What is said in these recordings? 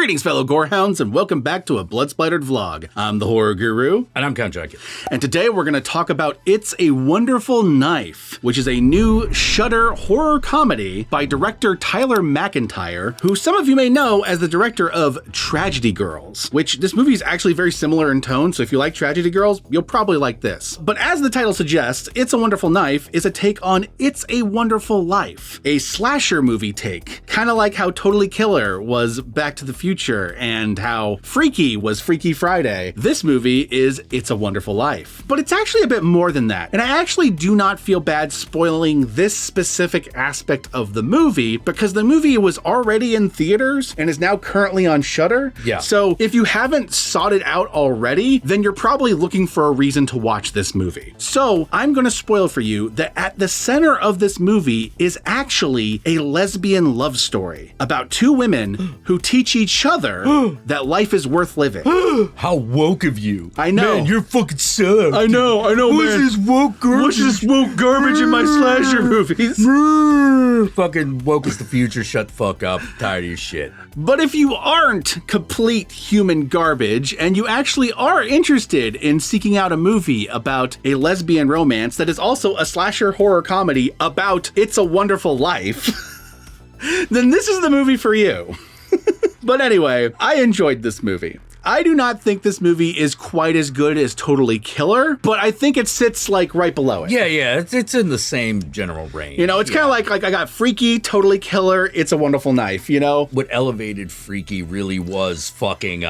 Greetings, fellow gorehounds, and welcome back to a Blood Splattered vlog. I'm the Horror Guru. And I'm Count Jackula. And today we're going to talk about It's a Wonderful Knife, which is a new Shudder horror comedy by director Tyler MacIntyre, who some of you may know as the director of Tragedy Girls, which this movie is actually very similar in tone, so if you like Tragedy Girls, you'll probably like this. But as the title suggests, It's a Wonderful Knife is a take on It's a Wonderful Life, a slasher movie take, kind of like how Totally Killer was Back to the Future and how Freaky was Freaky Friday. This movie is It's a Wonderful Life. But it's actually a bit more than that. And I actually do not feel bad spoiling this specific aspect of the movie because the movie was already in theaters and is now currently on Shudder. Yeah. So if you haven't sought it out already, then you're probably looking for a reason to watch this movie. So I'm going to spoil for you that at the center of this movie is actually a lesbian love story about two women who teach each other that life is worth living. How woke of you. I know. Man, you're fucking sucked. I know, What's man. this woke garbage? What's this woke garbage in my slasher movies? Fucking woke is the future. Shut the fuck up. Tired of your shit. But if you aren't complete human garbage and you actually are interested in seeking out a movie about a lesbian romance that is also a slasher horror comedy about It's a Wonderful Life, then this is the movie for you. But anyway, I enjoyed this movie. I do not think this movie is quite as good as Totally Killer, but I think it sits like right below it. Yeah, it's in the same general range. You know, it's kind of like I got Freaky, Totally Killer, It's a Wonderful Knife, you know? What elevated Freaky really was fucking,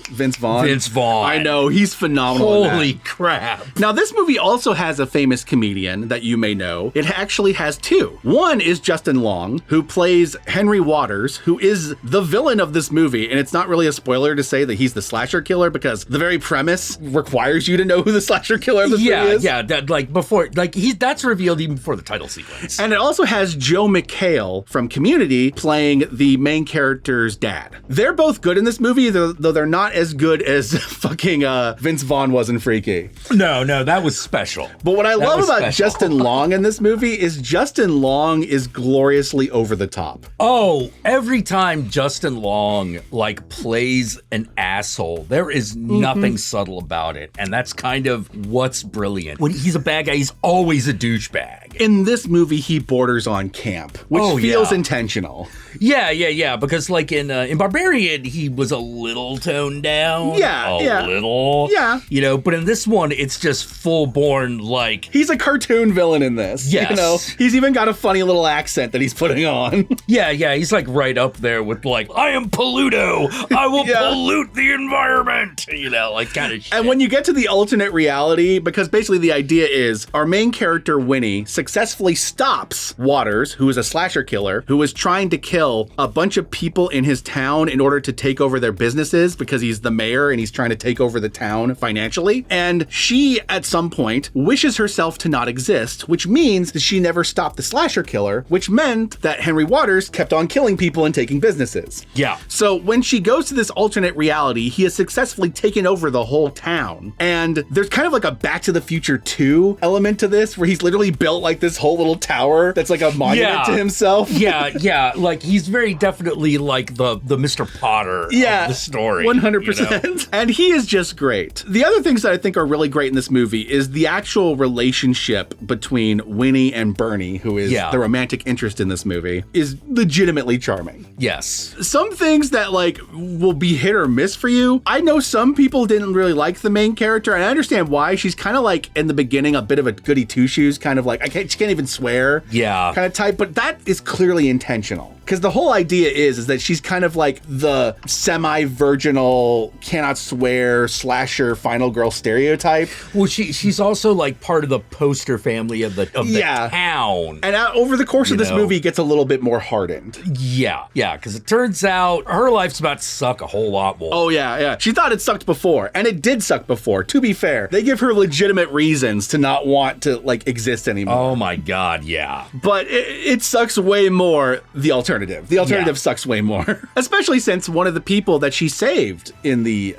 Vince Vaughn. Vince Vaughn. I know, he's phenomenal. Holy crap. Now, this movie also has a famous comedian that you may know. It actually has two. One is Justin Long, who plays Henry Waters, who is the villain of this movie. And it's not really a spoiler to say that he's the slasher killer because the very premise requires you to know who the slasher killer of this movie is. Yeah, that, like before, like that's revealed even before the title sequence. And it also has Joe McHale from Community playing the main character's dad. They're both good in this movie, though they're not as good as fucking Vince Vaughn was in Freaky. No, that was special. But what I love about special. Justin Long in this movie is Justin Long is gloriously over the top. Oh, every time Justin Long like plays an asshole, there is nothing subtle about it. And that's kind of what's brilliant. When he's a bad guy, he's always a douchebag. In this movie, he borders on camp, which feels intentional. Yeah, because like in Barbarian, he was a little toned down. A little. Yeah. You know, but in this one, it's just full-born like... He's a cartoon villain in this. Yes. You know, he's even got a funny little accent that he's putting on. Yeah, he's like right up there with like, I am Polluto. I will pollute the environment. You know, like kind of shit. And when you get to the alternate reality, because basically the idea is our main character, Winnie, successfully stops Waters, who is a slasher killer, who is trying to kill a bunch of people in his town in order to take over their businesses because he's the mayor and he's trying to take over the town financially. And she, at some point, wishes herself to not exist, which means that she never stopped the slasher killer, which meant that Henry Waters kept on killing people and taking businesses. Yeah. So when she goes to this alternate reality, he has successfully taken over the whole town. And there's kind of like a Back to the Future 2 element to this, where he's literally built like this whole little tower that's like a monument to himself. Yeah. Like he's very definitely like the Mr. Potter of the story. 100%. You know? And he is just great. The other things that I think are really great in this movie is the actual relationship between Winnie and Bernie, who is the romantic interest in this movie, is legitimately charming. Yes. Some things that like will be hit or miss for you. I know some people didn't really like the main character, and I understand why. She's kind of like in the beginning a bit of a goody two shoes, kind of like she can't even swear, kind of type. But that is clearly intentional. Because the whole idea is that she's kind of like the semi-virginal, cannot swear, slasher, final girl stereotype. Well, she's also like part of the poster family of the town. And over the course of this movie, it gets a little bit more hardened. Yeah, because it turns out her life's about to suck a whole lot more. Oh, yeah. She thought it sucked before, and it did suck before. To be fair, they give her legitimate reasons to not want to like exist anymore. Oh my God, yeah. But it sucks way more the alternative. The alternative sucks way more. Especially since one of the people that she saved in the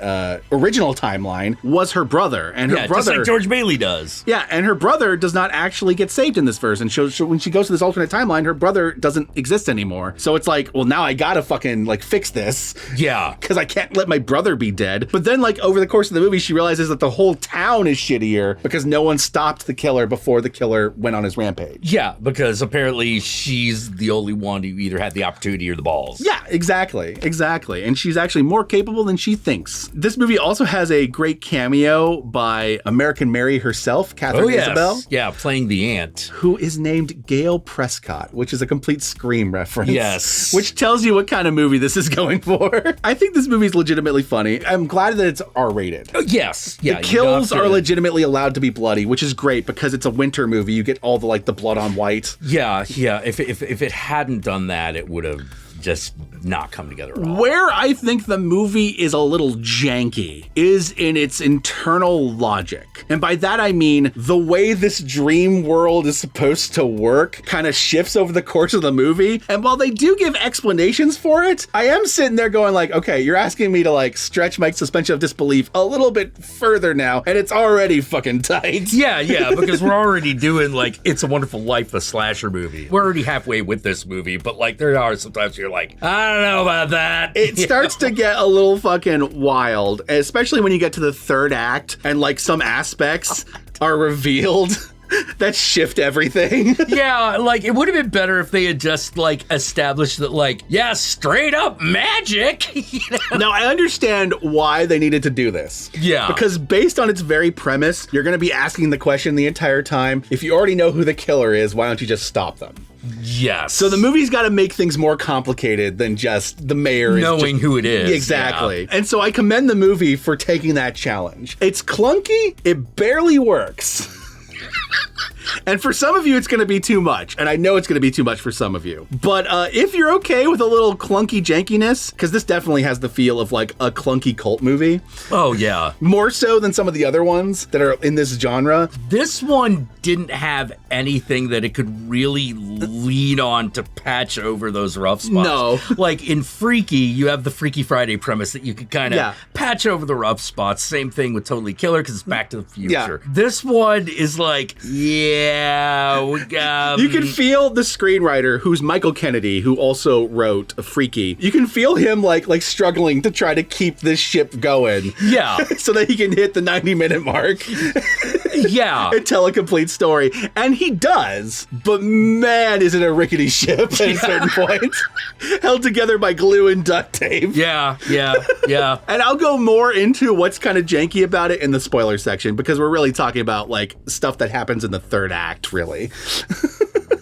original timeline was her brother. And her brother, just like George Bailey does. Yeah, and her brother does not actually get saved in this verse. And so when she goes to this alternate timeline, her brother doesn't exist anymore. So it's like, well, now I gotta fucking like fix this. Yeah. Because I can't let my brother be dead. But then like over the course of the movie, she realizes that the whole town is shittier because no one stopped the killer before the killer went on his rampage. Yeah, because apparently she's the only one who either had the opportunity or the balls. Yeah, exactly. And she's actually more capable than she thinks. This movie also has a great cameo by American Mary herself, Katharine Isabelle. Yeah, playing the aunt. Who is named Gail Prescott, which is a complete Scream reference. Yes. Which tells you what kind of movie this is going for. I think this movie is legitimately funny. I'm glad that it's R-rated. Yes. Yeah. The kills are legitimately allowed to be bloody, which is great because it's a winter movie. You get all the like the blood on white. Yeah. If it hadn't done that, it would have just not come together at all. Where I think the movie is a little janky is in its internal logic. And by that I mean the way this dream world is supposed to work kind of shifts over the course of the movie. And while they do give explanations for it, I am sitting there going like, okay, you're asking me to like stretch my suspension of disbelief a little bit further now, and it's already fucking tight. Yeah, because we're already doing like It's a Wonderful Life, a slasher movie. We're already halfway with this movie, but like there are sometimes you're like, I don't know about that. It starts to get a little fucking wild, especially when you get to the third act and like some aspects are revealed that shift everything. Yeah, like it would have been better if they had just like established that like, yeah, straight up magic. Now I understand why they needed to do this. Yeah. Because based on its very premise, you're going to be asking the question the entire time. If you already know who the killer is, why don't you just stop them? Yes. So the movie's got to make things more complicated than just the mayor knowing who it is. Exactly. Yeah. And so I commend the movie for taking that challenge. It's clunky. It barely works. And for some of you, it's going to be too much. And I know it's going to be too much for some of you. But if you're okay with a little clunky jankiness, because this definitely has the feel of like a clunky cult movie. Oh, yeah. More so than some of the other ones that are in this genre. This one didn't have anything that it could really lean on to patch over those rough spots. No. Like in Freaky, you have the Freaky Friday premise that you could kind of patch over the rough spots. Same thing with Totally Killer because it's Back to the Future. Yeah. This one is like, you can feel the screenwriter, who's Michael Kennedy, who also wrote Freaky. You can feel him like struggling to try to keep this ship going. Yeah. So that he can hit the 90-minute mark. Yeah. And tell a complete story. And he does. But man, is it a rickety ship at a certain point. Held together by glue and duct tape. Yeah. And I'll go more into what's kind of janky about it in the spoiler section, because we're really talking about like stuff that happens in the third act, really.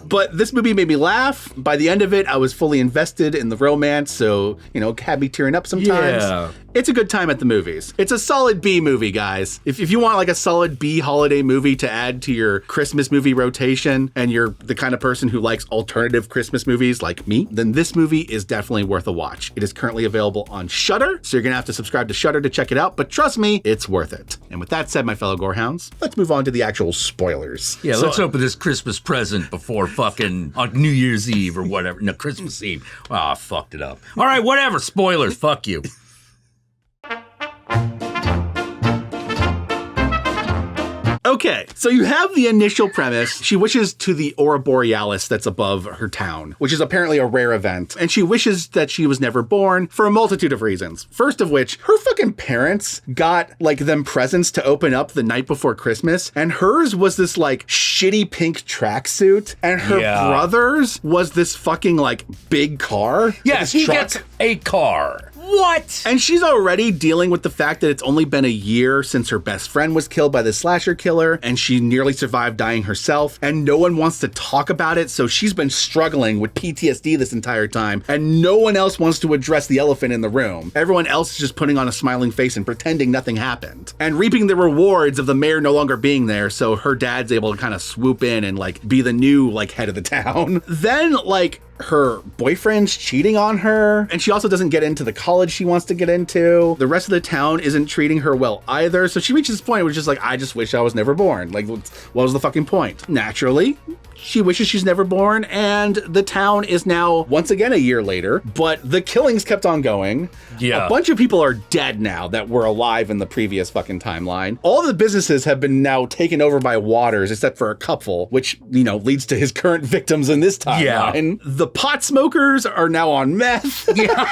But this movie made me laugh. By the end of it, I was fully invested in the romance, so, had me tearing up sometimes. Yeah. It's a good time at the movies. It's a solid B movie, guys. If you want like a solid B holiday movie to add to your Christmas movie rotation, and you're the kind of person who likes alternative Christmas movies like me, then this movie is definitely worth a watch. It is currently available on Shudder, so you're gonna have to subscribe to Shudder to check it out, but trust me, it's worth it. And with that said, my fellow Gorehounds, let's move on to the actual spoilers. Yeah, let's open this Christmas present before fucking on New Year's Eve or whatever. No, Christmas Eve. Oh, I fucked it up. All right, whatever. Spoilers. Fuck you. Okay, so you have the initial premise. She wishes to the Aurora Borealis that's above her town, which is apparently a rare event. And she wishes that she was never born for a multitude of reasons. First of which, her fucking parents got like them presents to open up the night before Christmas. And hers was this like shitty pink tracksuit. And her brother's was this fucking like big car. Yeah, he gets a car. What? And she's already dealing with the fact that it's only been a year since her best friend was killed by the slasher killer, and she nearly survived dying herself, and no one wants to talk about it, so she's been struggling with PTSD this entire time, and no one else wants to address the elephant in the room. Everyone else is just putting on a smiling face and pretending nothing happened, and reaping the rewards of the mayor no longer being there, so her dad's able to kind of swoop in and like be the new like head of the town. Then like Her boyfriend's cheating on her, and she also doesn't get into the college she wants to get into. The rest of the town isn't treating her well either, so she reaches this point where it's just like, I just wish I was never born. Like, what was the fucking point? Naturally, she wishes she's never born, and the town is now, once again, a year later, but the killings kept on going. Yeah. A bunch of people are dead now that were alive in the previous fucking timeline. All the businesses have been now taken over by Waters, except for a couple, which, you know, leads to his current victims in this timeline. Yeah. The pot smokers are now on meth. Yeah.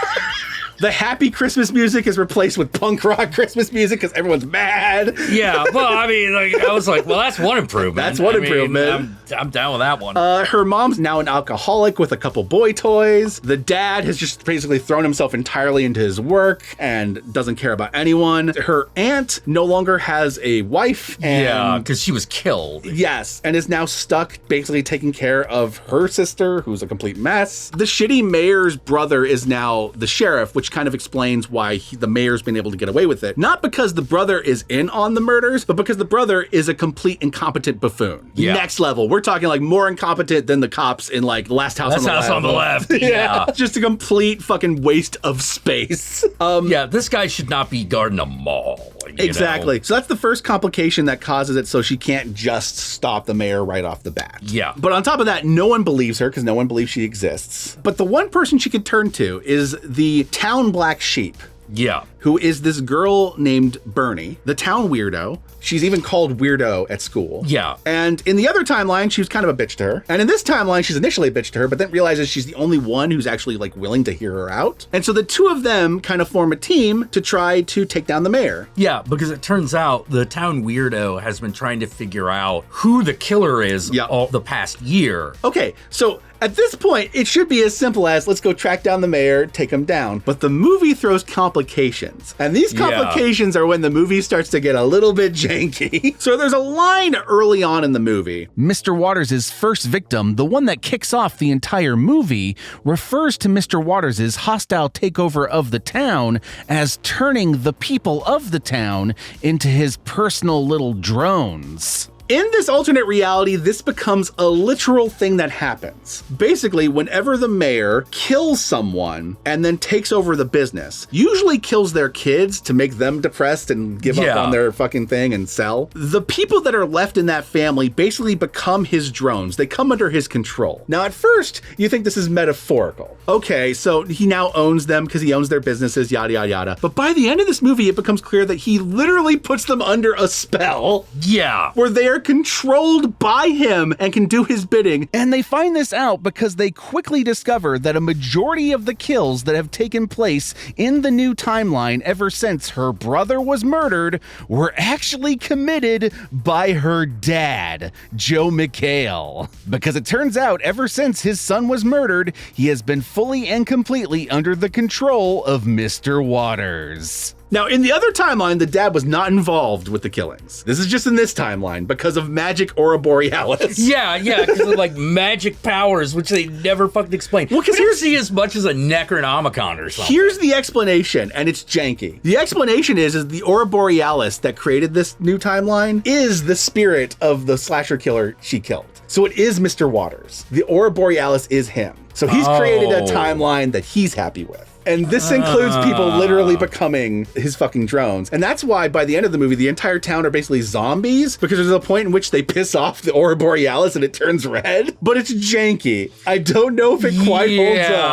The happy Christmas music is replaced with punk rock Christmas music because everyone's mad. Yeah, well, I mean, like, I was like, well, that's one improvement. That's one improvement. I'm down with that one. Her mom's now an alcoholic with a couple boy toys. The dad has just basically thrown himself entirely into his work and doesn't care about anyone. Her aunt no longer has a wife. Yeah, because she was killed. Yes, and is now stuck basically taking care of her sister, who's a complete mess. The shitty mayor's brother is now the sheriff, which kind of explains why the mayor's been able to get away with it. Not because the brother is in on the murders, but because the brother is a complete incompetent buffoon. Yeah. Next level. We're talking like more incompetent than the cops in like Last House on the Left. Yeah. Just a complete fucking waste of space. Yeah, this guy should not be guarding a mall. Exactly. Know? So that's the first complication that causes it, so she can't just stop the mayor right off the bat. Yeah. But on top of that, no one believes her because no one believes she exists. But the one person she could turn to is the town black sheep. Yeah. Who is this girl named Bernie, the town weirdo. She's even called Weirdo at school. Yeah. And in the other timeline, she was kind of a bitch to her. And in this timeline, she's initially a bitch to her, but then realizes she's the only one who's actually like willing to hear her out. And so the two of them kind of form a team to try to take down the mayor. Yeah, because it turns out the town weirdo has been trying to figure out who the killer is all the past year. Okay, so at this point, it should be as simple as let's go track down the mayor, take him down. But the movie throws complications. And these complications are when the movie starts to get a little bit janky. So there's a line early on in the movie. Mr. Waters' first victim, the one that kicks off the entire movie, refers to Mr. Waters' hostile takeover of the town as turning the people of the town into his personal little drones. In this alternate reality, this becomes a literal thing that happens. Basically, whenever the mayor kills someone and then takes over the business, usually kills their kids to make them depressed and give up on their fucking thing and sell. The people that are left in that family basically become his drones. They come under his control. Now, at first, you think this is metaphorical. Okay, so he now owns them because he owns their businesses, yada, yada, yada. But by the end of this movie, it becomes clear that he literally puts them under a spell. Yeah. Where they are controlled by him and can do his bidding. And they find this out because they quickly discover that a majority of the kills that have taken place in the new timeline ever since her brother was murdered were actually committed by her dad, Joe McHale. Because it turns out ever since his son was murdered, he has been fully and completely under the control of Mr. Waters. Now, in the other timeline, the dad was not involved with the killings. This is just in this timeline because of magic Aurora Borealis. Yeah, because of like magic powers, which they never fucking explain. Well, because here's see as much as a Necronomicon or something. Here's the explanation, and it's janky. The explanation is the Aurora Borealis that created this new timeline is the spirit of the slasher killer she killed. So it is Mr. Waters. The Aurora Borealis is him. So he's created a timeline that he's happy with. And this includes people literally becoming his fucking drones. And that's why by the end of the movie, the entire town are basically zombies because there's a point in which they piss off the Aurora Borealis and it turns red. But it's janky. I don't know if it quite holds up.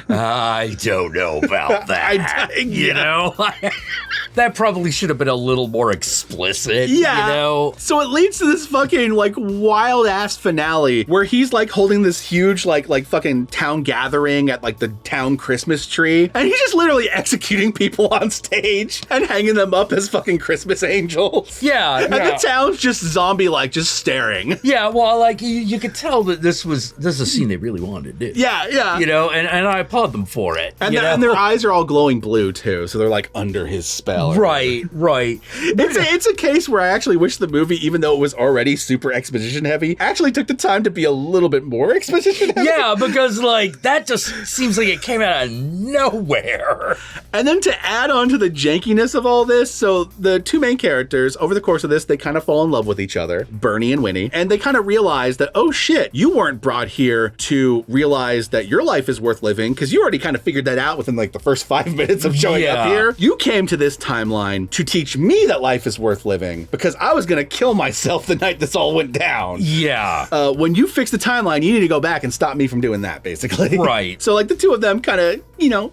I don't know about that. You know? That probably should have been a little more explicit, you know? So it leads to this fucking like wild ass finale where he's like holding this huge like fucking town gathering at like the town Christmas tree, and he's just literally executing people on stage and hanging them up as fucking Christmas angels. Yeah. And the town's just zombie like just staring. Yeah, well, like you could tell that this is a scene they really wanted to do. Yeah. You know, and I applaud them for it. And their eyes are all glowing blue too, so they're like under his spell. Tyler. Right. It's a case where I actually wish the movie, even though it was already super exposition heavy, actually took the time to be a little bit more exposition heavy. Yeah, because like that just seems like it came out of nowhere. And then to add on to the jankiness of all this, so the two main characters, over the course of this, they kind of fall in love with each other, Bernie and Winnie, and they kind of realize that, oh shit, you weren't brought here to realize that your life is worth living, because you already kind of figured that out within like the first 5 minutes of showing up here. You came to this timeline to teach me that life is worth living, because I was going to kill myself the night this all went down. Yeah. When you fix the timeline, you need to go back and stop me from doing that, basically. Right. So like the two of them kind of,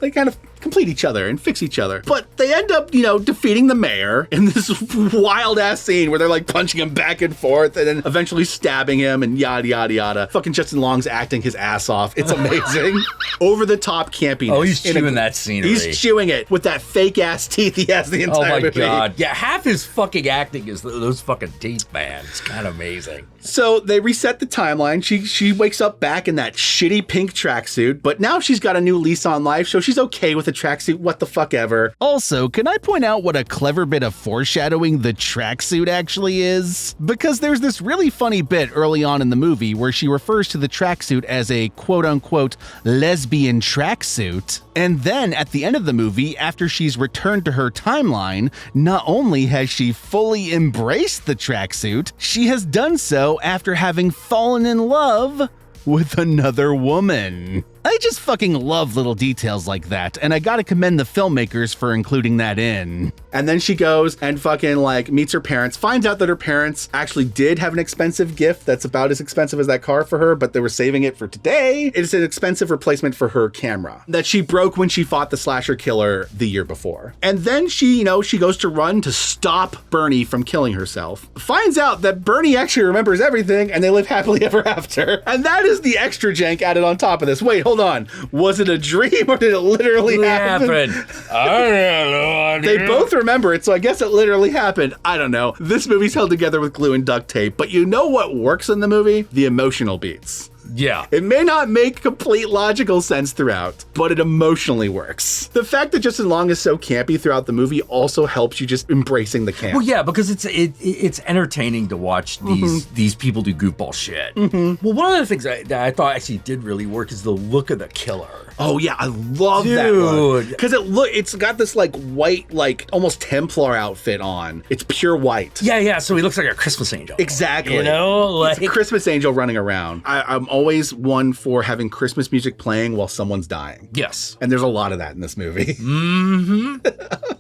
they kind of complete each other and fix each other. But they end up, defeating the mayor in this wild ass scene where they're like punching him back and forth and then eventually stabbing him and yada, yada, yada. Fucking Justin Long's acting his ass off. It's amazing. Over the top campiness. Oh, he's chewing that scenery. He's chewing it with that fake ass teeth he has the entire movie. Oh my God. Yeah, half his fucking acting is those fucking teeth, man. It's kind of amazing. So they reset the timeline. She wakes up back in that shitty pink tracksuit, but now she's got a new lease on life, so she's okay with the tracksuit, what the fuck ever. Also, can I point out what a clever bit of foreshadowing the tracksuit actually is? Because there's this really funny bit early on in the movie where she refers to the tracksuit as a quote-unquote lesbian tracksuit. And then at the end of the movie, after she's returned to her timeline, not only has she fully embraced the tracksuit, she has done so after having fallen in love with another woman. I just fucking love little details like that, and I gotta commend the filmmakers for including that in. And then she goes and fucking like meets her parents, finds out that her parents actually did have an expensive gift that's about as expensive as that car for her, but they were saving it for today. It's an expensive replacement for her camera that she broke when she fought the slasher killer the year before. And then she, she goes to run to stop Bernie from killing herself, finds out that Bernie actually remembers everything and they live happily ever after. And that is the extra jank added on top of this. Wait, hold on. Was it a dream or did it literally happen? I don't know. They both remember it, so I guess it literally happened. I don't know. This movie's held together with glue and duct tape, but you know what works in the movie? The emotional beats. Yeah. It may not make complete logical sense throughout, but it emotionally works. The fact that Justin Long is so campy throughout the movie also helps you just embracing the camp. Well, yeah, because it's entertaining to watch these people do goofball shit. Mm-hmm. Well, one of the things that I thought actually did really work is the look of the killer. Oh yeah, I love that one. Because it's got this like white, like almost Templar outfit on. It's pure white. Yeah, so he looks like a Christmas angel. Exactly. Like it's a Christmas angel running around. I'm always one for having Christmas music playing while someone's dying. Yes. And there's a lot of that in this movie. Mm-hmm.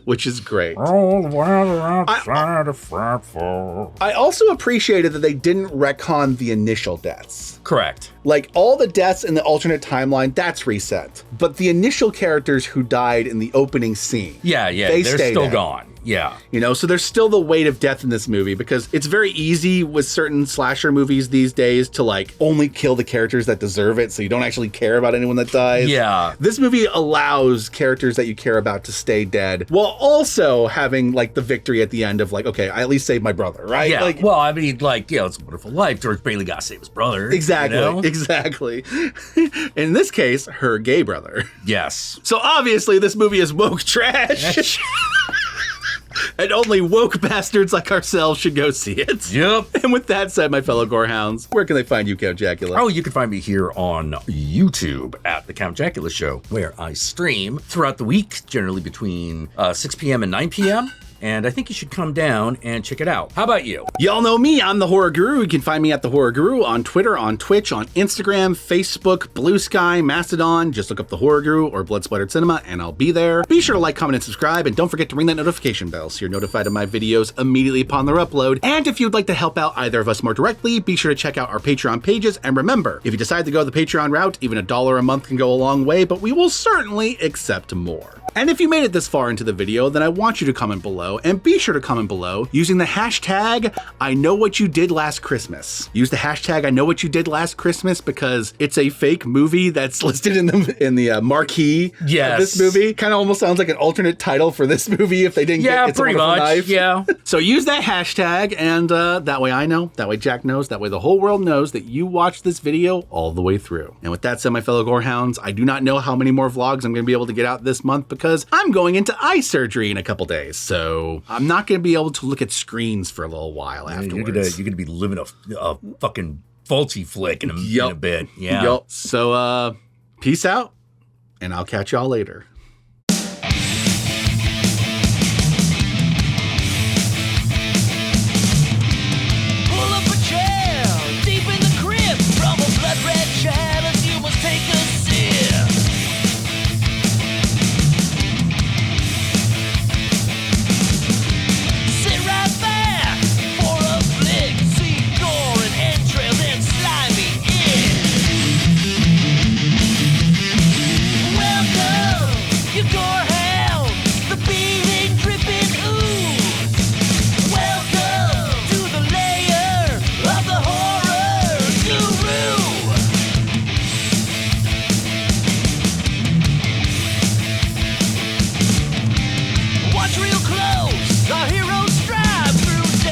Which is great. I also appreciated that they didn't retcon the initial deaths. Correct. Like all the deaths in the alternate timeline, that's reset. But the initial characters who died in the opening scene, they're still dead. Gone. Yeah. So there's still the weight of death in this movie because it's very easy with certain slasher movies these days to like only kill the characters that deserve it so you don't actually care about anyone that dies. Yeah. This movie allows characters that you care about to stay dead while also having like the victory at the end of like, okay, I at least saved my brother, right? Yeah. Like, well, I mean, like, it's a wonderful life. George Bailey got to save his brother. Exactly. Exactly. In this case, her gay brother. Yes. So obviously this movie is woke trash. And only woke bastards like ourselves should go see it. Yep. And with that said, my fellow Gorehounds, where can they find you, Count Jackula? Oh, you can find me here on YouTube at The Count Jackula Show, where I stream throughout the week, generally between 6 p.m. and 9 p.m., and I think you should come down and check it out. How about you? Y'all know me. I'm the Horror Guru. You can find me at the Horror Guru on Twitter, on Twitch, on Instagram, Facebook, Blue Sky, Mastodon. Just look up the Horror Guru or Blood Splattered Cinema and I'll be there. Be sure to like, comment, and subscribe, and don't forget to ring that notification bell so you're notified of my videos immediately upon their upload. And if you'd like to help out either of us more directly, be sure to check out our Patreon pages. And remember, if you decide to go the Patreon route, even $1 a month can go a long way, but we will certainly accept more. And if you made it this far into the video, then I want you to comment below below, and be sure to comment below using the hashtag I know what you did last Christmas. Use the hashtag I know what you did last Christmas because it's a fake movie that's listed in the marquee of this movie. Kind of almost sounds like an alternate title for this movie if they didn't get It's a Wonderful Knife. Yeah. So use that hashtag, and that way I know, that way Jack knows, that way the whole world knows that you watched this video all the way through. And with that said, my fellow Gorehounds, I do not know how many more vlogs I'm going to be able to get out this month because I'm going into eye surgery in a couple days. So I'm not going to be able to look at screens for a little while afterwards. You're going to be living a fucking Fulci flick in a bit. Yeah. Yep. So peace out, and I'll catch y'all later. Watch real close.